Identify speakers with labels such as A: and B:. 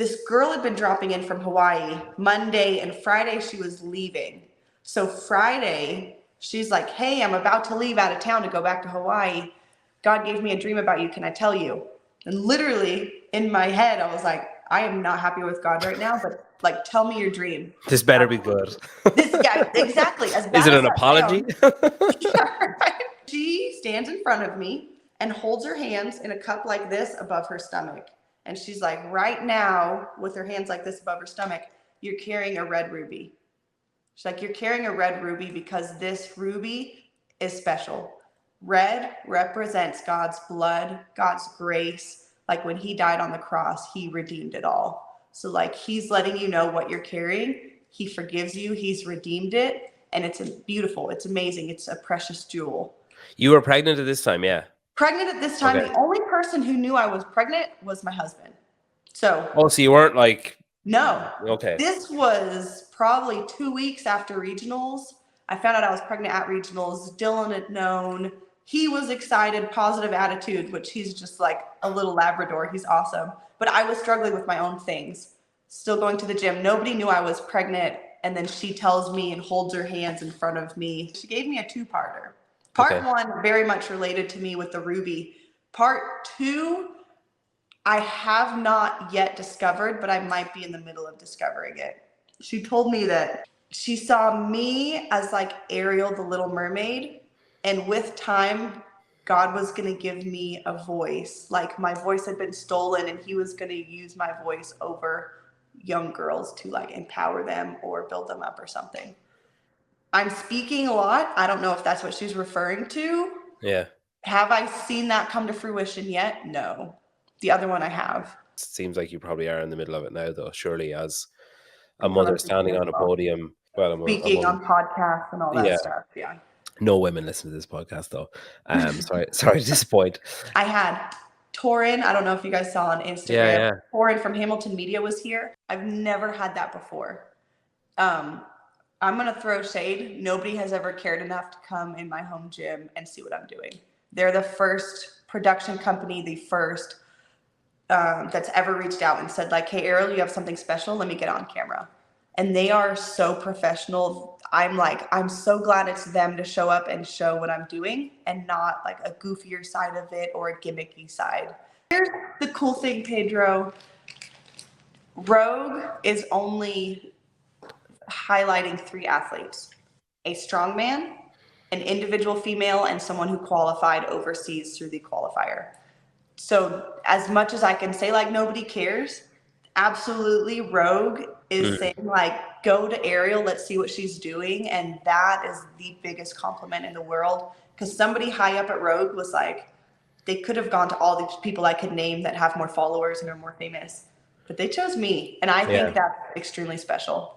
A: this girl had been dropping in from Hawaii Monday, and Friday she was leaving. So Friday, she's like, hey, I'm about to leave out of town to go back to Hawaii. God gave me a dream about you. Can I tell you? And literally in my head, I was like, I am not happy with God right now, but like, tell me your dream.
B: This better be good.
A: Yeah, exactly. As bad
B: Is it
A: as
B: an
A: that
B: apology?
A: yeah, right? She stands in front of me and holds her hands in a cup like this above her stomach. And she's like, right now, with her hands like this above her stomach, you're carrying a red ruby. She's like, you're carrying a red ruby because this ruby is special. Red represents God's blood, God's grace. Like when he died on the cross, he redeemed it all. So like he's letting you know what you're carrying. He forgives you. He's redeemed it. And it's beautiful. It's amazing. It's a precious jewel.
B: You were pregnant at this time, yeah?
A: Pregnant at this time.
B: Okay.
A: The only person who knew I was pregnant was my husband. So.
B: Oh, so you weren't like.
A: No.
B: Okay.
A: This was probably 2 weeks after regionals. I found out I was pregnant at regionals. Dylan had known. He was excited, positive attitude, which he's just like a little Labrador. He's awesome. But I was struggling with my own things. Still going to the gym. Nobody knew I was pregnant. And then she tells me and holds her hands in front of me. She gave me a two-parter. Part one, very much related to me with the ruby. Part two, I have not yet discovered, but I might be in the middle of discovering it. She told me that she saw me as like Ariel, the Little Mermaid. And with time, God was going to give me a voice. Like my voice had been stolen and he was going to use my voice over young girls to like empower them or build them up or something. I'm speaking a lot. I don't know if that's what she's referring to.
B: Yeah.
A: Have I seen that come to fruition yet? No. The other one I have.
B: It seems like you probably are in the middle of it now, though, surely, as a mother standing on a podium. Well,
A: speaking on podcasts and all that stuff. Yeah.
B: No women listen to this podcast, though. Sorry to disappoint.
A: I had Torin. I don't know if you guys saw on Instagram.
B: Yeah.
A: Torin from Hamilton Media was here. I've never had that before. I'm going to throw shade. Nobody has ever cared enough to come in my home gym and see what I'm doing. They're the first production company, the first that's ever reached out and said like, hey, Ariel, you have something special. Let me get on camera. And they are so professional. I'm so glad it's them to show up and show what I'm doing and not like a goofier side of it or a gimmicky side. Here's the cool thing, Pedro. Rogue is only highlighting 3 athletes: a strongman, an individual female, and someone who qualified overseas through the qualifier. So as much as I can say like nobody cares, absolutely Rogue is saying like, go to Ariel, let's see what she's doing. And that is the biggest compliment in the world, because somebody high up at Rogue was like, they could have gone to all these people I could name that have more followers and are more famous, but they chose me. And I think that's extremely special.